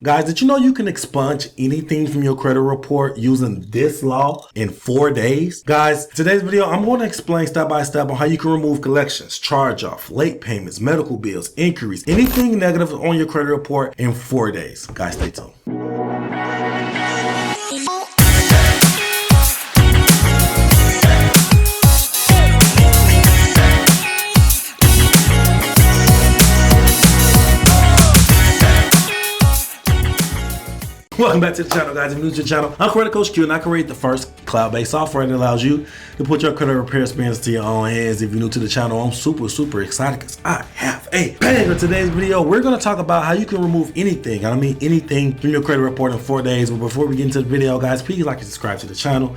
Guys, did you know you can expunge anything from your credit report using this law in 4 days? Guys, today's video, I'm going to explain step by step on how you can remove collections, charge-off, late payments, medical bills, inquiries, anything negative on your credit report in 4 days. Guys, stay tuned. Welcome back to the channel, guys. If you're new to the channel, I'm Credit Coach Q, and I create the first cloud-based software that allows you to put your credit repair experience to your own hands. If you're new to the channel, I'm super excited because I have a banger. Today's video, we're going to talk about how you can remove anything, I mean anything, from your credit report in 4 days. But before we get into the video, guys, please like and subscribe to the channel.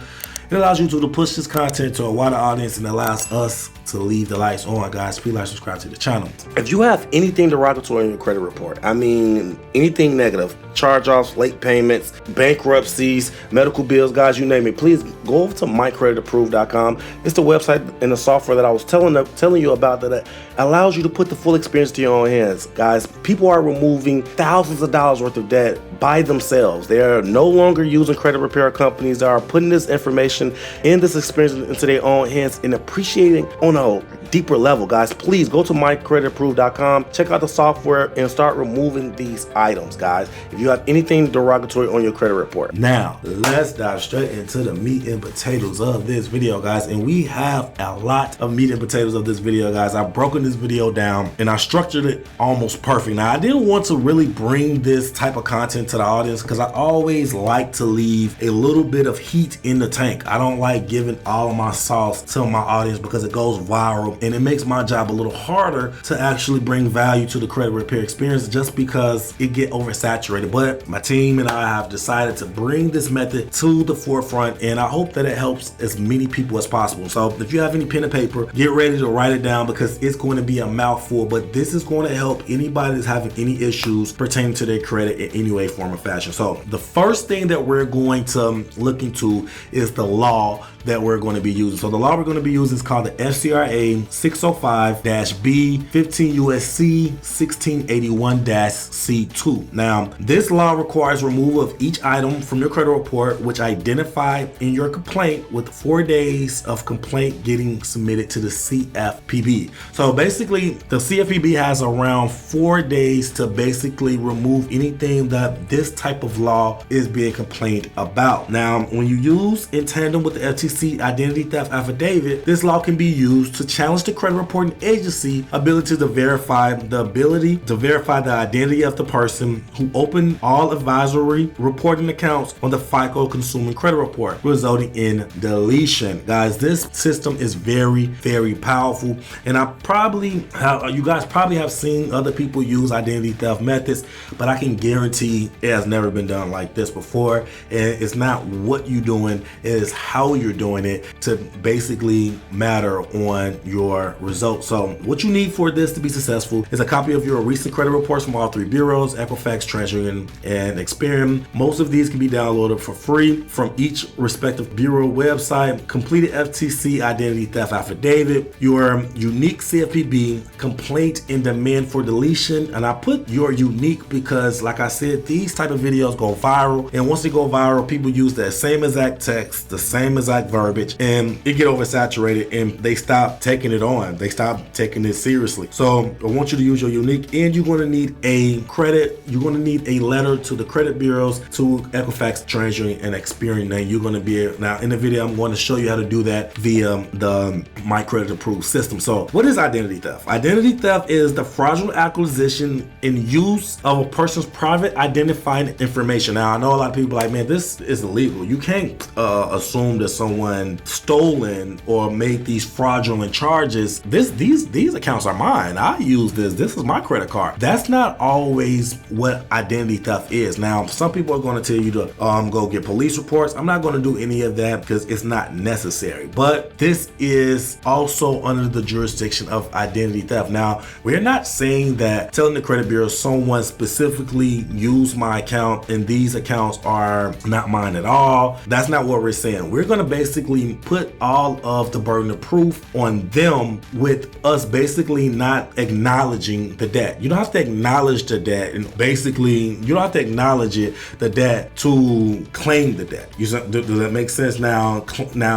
It allows you to push this content to a wider audience and allows us to leave the lights on, guys. Please like, subscribe to the channel. If you have anything derogatory in your credit report, I mean anything negative, charge-offs, late payments, bankruptcies, medical bills, guys, you name it, please go over to creditapprove.com. It's the website and the software that I was telling you about that allows you to put the full experience to your own hands. Guys, people are removing thousands of dollars worth of debt by themselves. They are no longer using credit repair companies. They are putting this information in this experience into their own hands and appreciating on a deeper level. Guys, please go to creditapprove.com, check out the software and start removing these items, guys, if you have anything derogatory on your credit report. Now let's dive straight into the meat and potatoes of this video, guys, and we have a lot of meat and potatoes of this video, guys. I've broken this video down and I structured it almost perfect. Now I didn't want to really bring this type of content to the audience because I always like to leave a little bit of heat in the tank. I don't like giving all of my sauce to my audience because it goes viral and it makes my job a little harder to actually bring value to the credit repair experience just because it get oversaturated. But my team and I have decided to bring this method to the forefront, and I hope that it helps as many people as possible. So if you have any pen and paper, get ready to write it down because it's going to be a mouthful, but this is going to help anybody that's having any issues pertaining to their credit in any way, form, or fashion. So the first thing that we're going to look into is the law that we're going to be using. So the law we're going to be using is called the FCRA 605-B 15 USC 1681-C2. Now, this law requires removal of each item from your credit report which identified in your complaint with 4 days of complaint getting submitted to the CFPB. So basically, the CFPB has around 4 days to basically remove anything that this type of law is being complained about. Now, when you use in tandem with the FTC identity theft affidavit, this law can be used to challenge the credit reporting agency ability to verify the identity of the person who opened all advisory reporting accounts on the FICO consumer credit report, resulting in deletion. Guys, this system is very powerful, and you guys probably have seen other people use identity theft methods, but I can guarantee it has never been done like this before. And it's not what you're doing, it is how you're doing it to basically matter on your results. So what you need for this to be successful is a copy of your recent credit reports from all three bureaus, Equifax, Treasury, and Experian. Most of these can be downloaded for free from each respective bureau website. Completed FTC identity theft affidavit, your unique CFPB complaint and demand for deletion. And I put your unique because, like I said, these type of videos go viral, and once they go viral, people use that same exact text, the same exact verbiage, and it get oversaturated and they stop taking it on. They stop taking it seriously. So I want you to use your unique, and you're going to need a letter to the credit bureaus, to Equifax, Treasury, and Experian. And you're going to be now in the video, I'm going to show you how to do that via the My Credit Approve system. So what is identity theft? Identity theft is the fraudulent acquisition and use of a person's private identifying information. Now I know a lot of people are like, man, this is illegal. You can't assume that someone stolen or made these fraudulent charges. These accounts are mine. I use this. This is my credit card. That's not always what identity theft is. Now, some people are going to tell you to go get police reports. I'm not going to do any of that because it's not necessary. But this is also under the jurisdiction of identity theft. Now, we're not saying that telling the credit bureau someone specifically used my account and these accounts are not mine at all. That's not what we're saying. We're going to basically put all of the burden of proof on them with us basically not acknowledging the debt. You don't have to acknowledge the debt, and basically you don't have to acknowledge the debt to claim the debt. Does that make sense? Now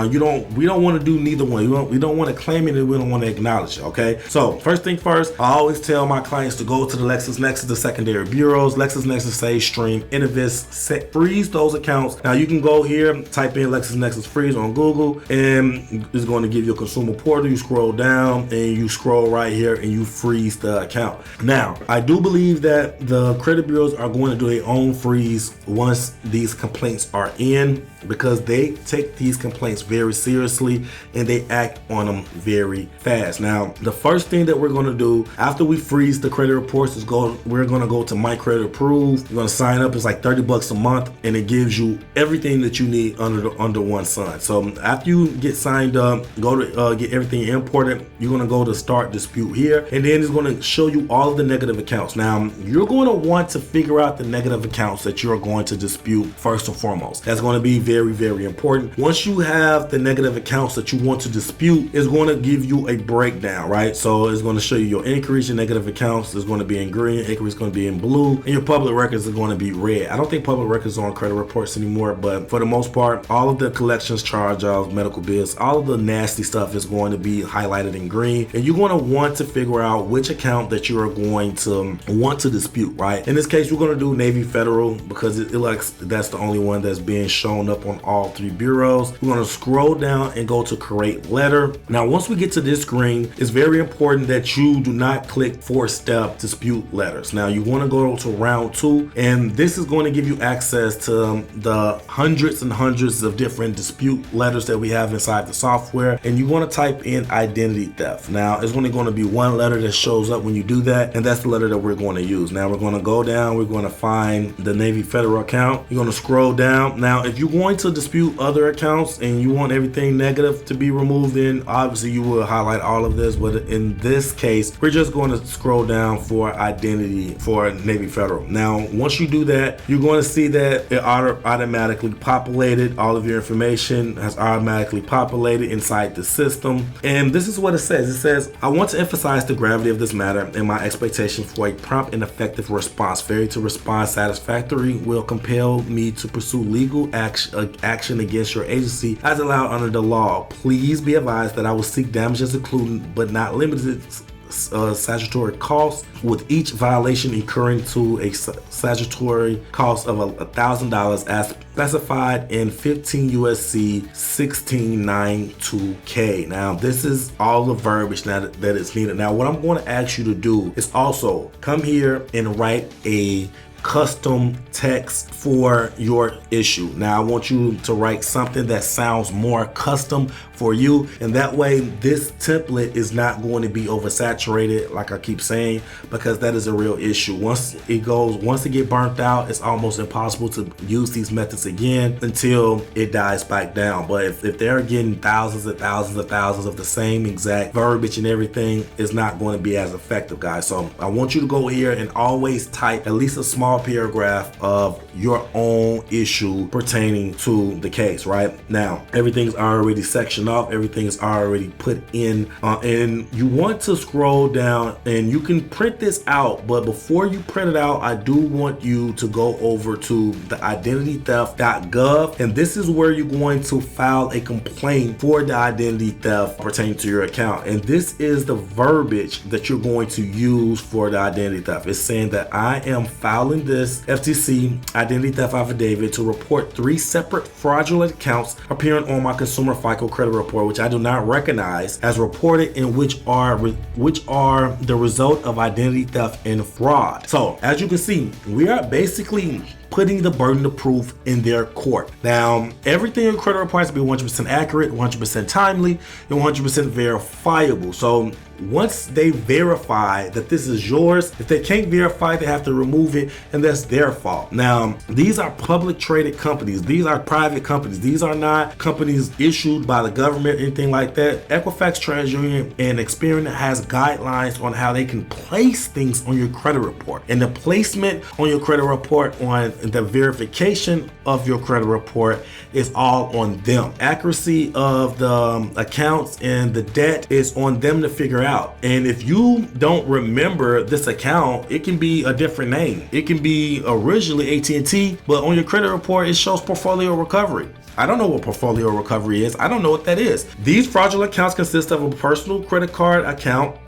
we don't want to do neither one. We don't want to claim it and we don't want to acknowledge it. Okay. So first thing first, I always tell my clients to go to the LexisNexis, the secondary bureaus, LexisNexis, Sage, Stream, Innovis, freeze those accounts. Now you can go here, type in LexisNexis freeze on Google, and it's going to give you a consumer portal. You scroll down and you scroll right here and you freeze the account. Now, I do believe that the credit bureaus are going to do their own freeze once these complaints are in, because they take these complaints very seriously and they act on them very fast. Now, the first thing that we're going to do after we freeze the credit reports is we're going to go to My Credit Approve. You're going to sign up. It's like $30 a month, and it gives you everything that you need under one sun. So after you get signed up, go to get everything imported, you're going to go to Start Dispute here, and then it's going to show you all of the negative accounts. Now, you're going to want to figure out the negative accounts that you're going to dispute first and foremost. That's going to be very, very important. Once you have the negative accounts that you want to dispute, it's going to give you a breakdown, right? So it's going to show you your inquiries, your negative accounts is going to be in green, inquiries is going to be in blue, and your public records are going to be red. I don't think public records are on credit reports anymore, but for the most part, all of the collections, charge-offs, medical bills, all of the nasty stuff is going to be highlighted in green, and you're going to want to figure out which account that you are going to want to dispute, right? In this case, we're going to do Navy Federal because it looks that's the only one that's being shown up on all three bureaus. We're going to scroll down and go to create letter. Now, once we get to this screen, it's very important that you do not click 4-step dispute letters. Now, you want to go to round 2, and this is going to give you access to the hundreds and hundreds of different dispute letters that we have inside the software, and you want to type in identity theft. Now, it's only going to be one letter that shows up when you do that, and that's the letter that we're going to use. Now, we're going to go down, we're going to find the Navy Federal account. You're going to scroll down. Now, if you're going to dispute other accounts and you want everything negative to be removed, then obviously you will highlight all of this, but in this case, we're just going to scroll down for identity for Navy Federal. Now, once you do that, you're going to see that it automatically populated. All of your information has automatically populated inside the system, and this is what it says. It says, I want to emphasize the gravity of this matter and my expectation for a prompt and effective response. Failure to respond satisfactorily will compel me to pursue legal action against your agency as allowed under the law. Please be advised that I will seek damages including but not limited statutory costs, with each violation incurring to a statutory cost of $1,000 as specified in 15 USC 1692K. Now, this is all the verbiage that is needed. Now, what I'm going to ask you to do is also come here and write a custom text for your issue. Now, I want you to write something that sounds more custom for you, and that way this template is not going to be oversaturated, like I keep saying, because that is a real issue. Once it get burnt out, it's almost impossible to use these methods again until it dies back down. But if they're getting thousands and thousands and thousands of the same exact verbiage and everything, it's not going to be as effective, guys. So I want you to go here and always type at least a small paragraph of your own issue pertaining to the case. Right now, everything's already sectioned off, everything is already put in, and you want to scroll down, and you can print this out, but before you print it out, I do want you to go over to the identitytheft.gov, and this is where you're going to file a complaint for the identity theft pertaining to your account. And this is the verbiage that you're going to use for the identity theft. It's saying that I am filing this FTC identity theft affidavit to report 3 separate fraudulent accounts appearing on my consumer FICO credit report, which I do not recognize as reported, and which are the result of identity theft and fraud. So as you can see, we are basically putting the burden of proof in their court. Now, everything in credit report has to be 100% accurate, 100% timely, and 100% verifiable. So once they verify that this is yours, if they can't verify, they have to remove it, and that's their fault. Now, these are public traded companies. These are private companies. These are not companies issued by the government, anything like that. Equifax, TransUnion, and Experian has guidelines on how they can place things on your credit report. And the placement on your credit report, on the verification of your credit report, is all on them. Accuracy of the accounts and the debt is on them to figure out. And if you don't remember this account, it can be a different name. It can be originally AT&T, but on your credit report, it shows portfolio recovery. I don't know what portfolio recovery is. I don't know what that is. These fraudulent accounts consist of a personal credit card account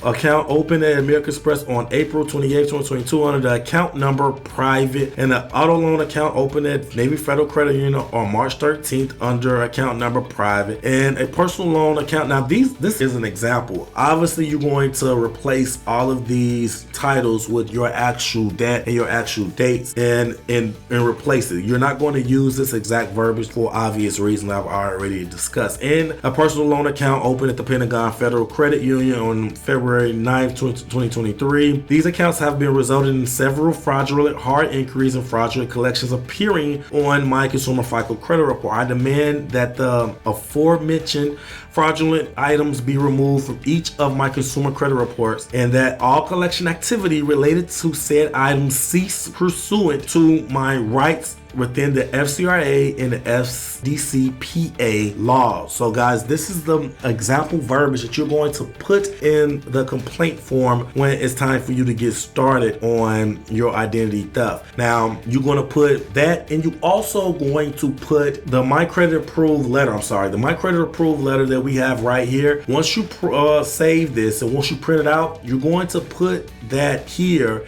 opened at American Express on April 28, 2022 under the account number private, and an auto loan account opened at Navy Federal Credit Union on March 13th under account number private, and a personal loan account. Now this is an example. Obviously, you're going to replace all of these titles with your actual debt and your actual dates and replace it. You're not going to use this exact verbiage for obvious reason I've already discussed. And a personal loan account opened at the Pentagon Federal Credit Union on February 9, 2023. These accounts have been resulted in several fraudulent hard inquiries and fraudulent collections appearing on my consumer FICO credit report. I demand that the aforementioned fraudulent items be removed from each of my consumer credit reports, and that all collection activity related to said items cease pursuant to my rights within the FCRA and the FDCPA laws. So guys, this is the example verbiage that you're going to put in the complaint form when it's time for you to get started on your identity theft. Now, you're going to put that, and you also going to put the My Credit Approve letter. The My Credit Approve letter that we have right here. Once you save this and once you print it out, you're going to put that here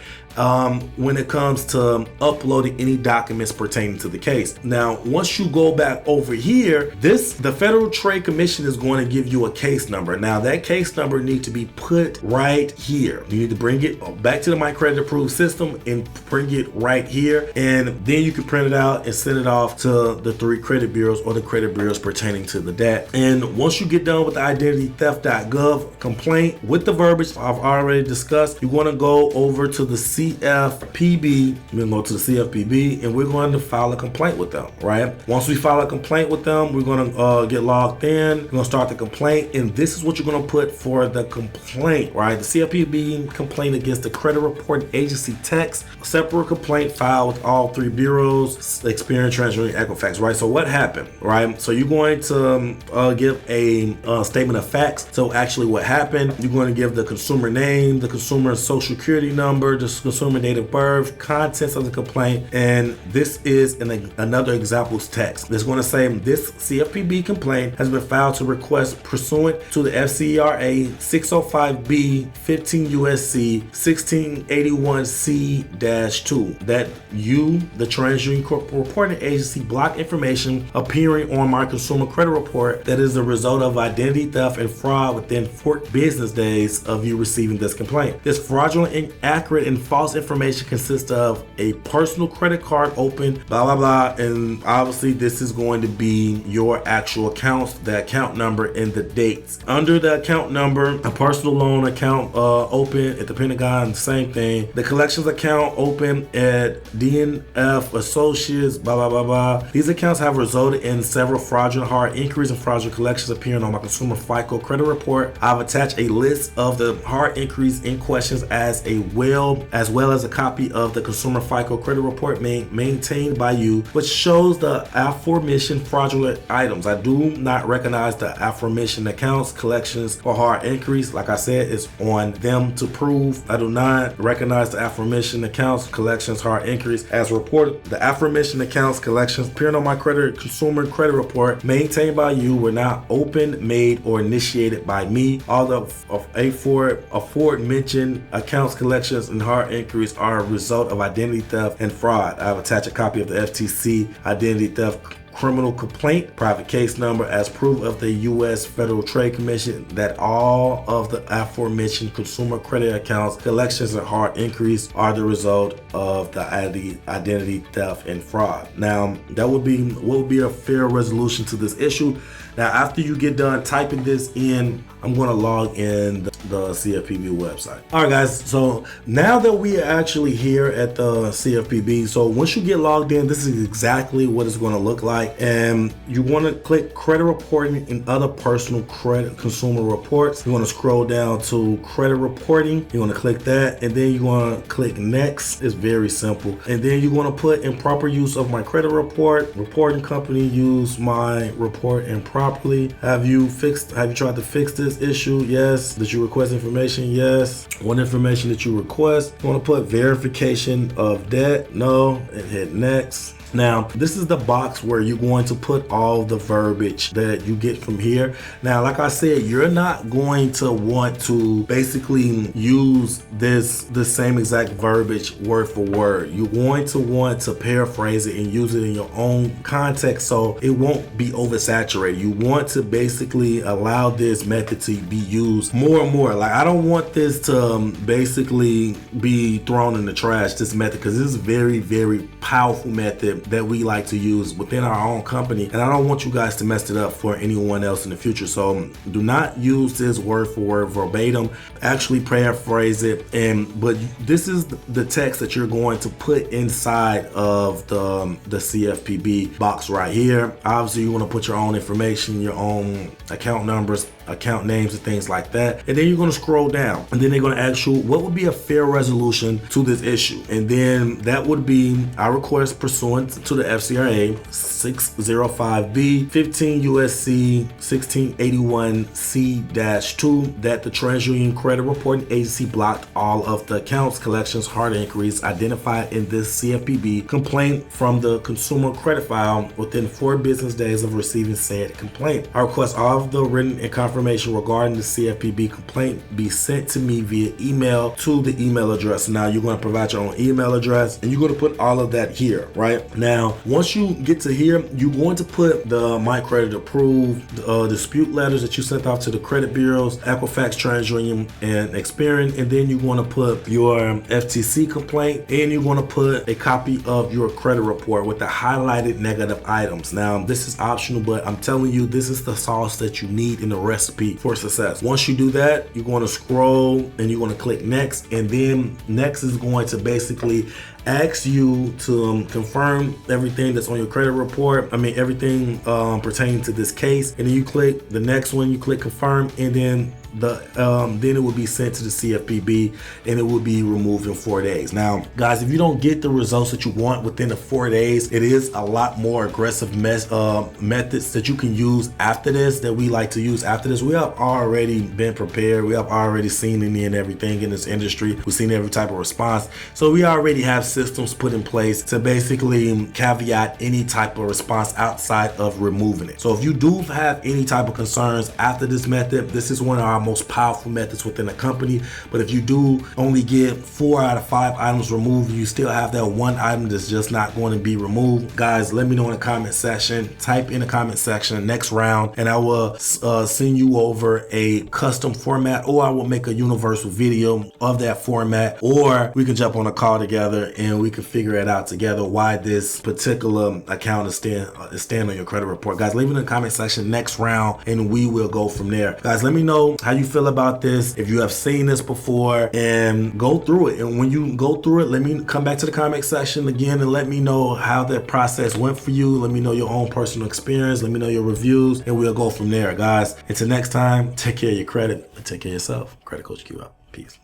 when it comes to uploading any documents pertaining to the case. Now, once you go back over here, the Federal Trade Commission is going to give you a case number. Now, that case number needs to be put right here. You need to bring it back to the My Credit Approve system and bring it right here, and then you can print it out and send it off to the 3 credit bureaus or the credit bureaus pertaining to the debt. And once you get done with the identitytheft.gov complaint with the verbiage I've already discussed, you're going to go over to the CFPB. We're going to go to the CFPB and we're going to file a complaint with them, right? Once we file a complaint with them, we're going to get logged in. We're going to start the complaint, and this is what you're going to put for the complaint, right? The CFPB complaint against the credit reporting agency text, a separate complaint filed with all 3 bureaus, Experian, TransUnion, Equifax, right? So what happened, right? So you're going to give a statement of facts. So actually what happened, you're going to give the consumer name, the consumer social security number, the consumer date of birth, contents of the complaint, and this is another example's text. It's going to say this CFPB complaint has been filed to request pursuant to the FCRA 605B 15 USC 1681C-2 that you, the TransUnion reporting agency, block information appearing on my consumer credit report that is the result of identity theft and fraud within 4 business days of you receiving this complaint. This fraudulent, inaccurate, and false information consists of a personal credit card open, blah blah blah, and obviously this is going to be your actual accounts, the account number and the dates. Under the account number, a personal loan account open at the Pentagon, same thing. The collections account open at DNF Associates, blah blah blah blah. These accounts have resulted in several fraudulent hard inquiries and fraudulent collections appearing on my consumer FICO credit report. I've attached a list of the hard inquiries in questions as well as a copy of the consumer FICO credit report maintained by you, which shows the aforementioned fraudulent items. I do not recognize the aforementioned accounts, collections, or hard inquiries. Like I said, it's on them to prove. I do not recognize the aforementioned accounts, collections, hard inquiries as reported. The aforementioned accounts, collections appearing on my consumer credit report maintained by you were not opened, made, or initiated by me. All the aforementioned accounts, collections, and hard inquiries are a result of identity theft and fraud. I have attached a copy of the FTC identity theft criminal complaint, private case number as proof of the U.S. Federal Trade Commission that all of the aforementioned consumer credit accounts collections and hard increase are the result of the identity theft and fraud. Now, that would be what would be a fair resolution to this issue. Now, after you get done typing this in, I'm going to log in the CFPB website. All right, guys. So now that we are actually here at the CFPB, so once you get logged in, this is exactly what it's going to look like. And you want to click credit reporting and other personal credit consumer reports. You want to scroll down to credit reporting. You want to click that, and then you want to click next. It's very simple. And then you want to put improper use of my credit report. Reporting company use my report improperly. Have you tried to fix this issue? Yes. Did you request information? Yes. What information did you request? You want to put verification of debt? No. And hit next. Now, this is the box where you're going to put all the verbiage that you get from here. Now, like I said, you're not going to want to basically use the same exact verbiage word for word. You're going to want to paraphrase it and use it in your own context so it won't be oversaturated. You want to basically allow this method to be used more and more. Like, I don't want this to basically be thrown in the trash, this method, because this is a very, very powerful method that we like to use within our own company, and I don't want you guys to mess it up for anyone else in the future. So do not use this word for word verbatim. Actually paraphrase it, but this is the text that you're going to put inside of the CFPB box right here. Obviously, you want to put your own information, your own account numbers, account names, and things like that. And then you're going to scroll down, and then they're going to ask you what would be a fair resolution to this issue, and then that would be I request pursuant to the FCRA 605B 15 USC 1681C-2 that the TransUnion Credit Reporting Agency blocked all of the accounts collections hard inquiries identified in this CFPB complaint from the consumer credit file within 4 business days of receiving said complaint. I request all of the written and confirmation regarding the CFPB complaint be sent to me via email to the email address. Now, you're going to provide your own email address, and you're going to put all of that here, right? Now, once you get to here, you're going to put the My Credit Approve dispute letters that you sent off to the credit bureaus, Equifax, TransUnion, and Experian, and then you're going to put your FTC complaint, and you're going to put a copy of your credit report with the highlighted negative items. Now, this is optional, but I'm telling you, this is the sauce that you need in the recipe for success. Once you do that, you're going to scroll and you're going to click next, and then next is going to basically ask you to confirm everything that's on your credit report. I mean, everything pertaining to this case. And then you click the next one, you click confirm, and then then it will be sent to the CFPB and it will be removed in 4 days. Now, guys, if you don't get the results that you want within the 4 days, it is a lot more aggressive methods that you can use after this, that we like to use after this. We have already been prepared. We have already seen any and everything in this industry. We've seen every type of response. So we already have systems put in place to basically caveat any type of response outside of removing it. So if you do have any type of concerns after this method, this is one of our most powerful methods within the company. But if you do only get 4 out of 5 items removed, you still have that one item that's just not going to be removed, guys, let me know in the comment section. Type in the comment section next round, and I will send you over a custom format, or I will make a universal video of that format, or we can jump on a call together and we can figure it out together why this particular account is stand on your credit report. Guys, leave it in the comment section next round and we will go from there. Guys, let me know how you feel about this, if you have seen this before, and go through it. And when you go through it, let me come back to the comment section again and let me know how that process went for you. Let me know your own personal experience. Let me know your reviews, and we'll go from there, guys. Until next time, take care of your credit and take care of yourself. Credit Coach Q out. Peace.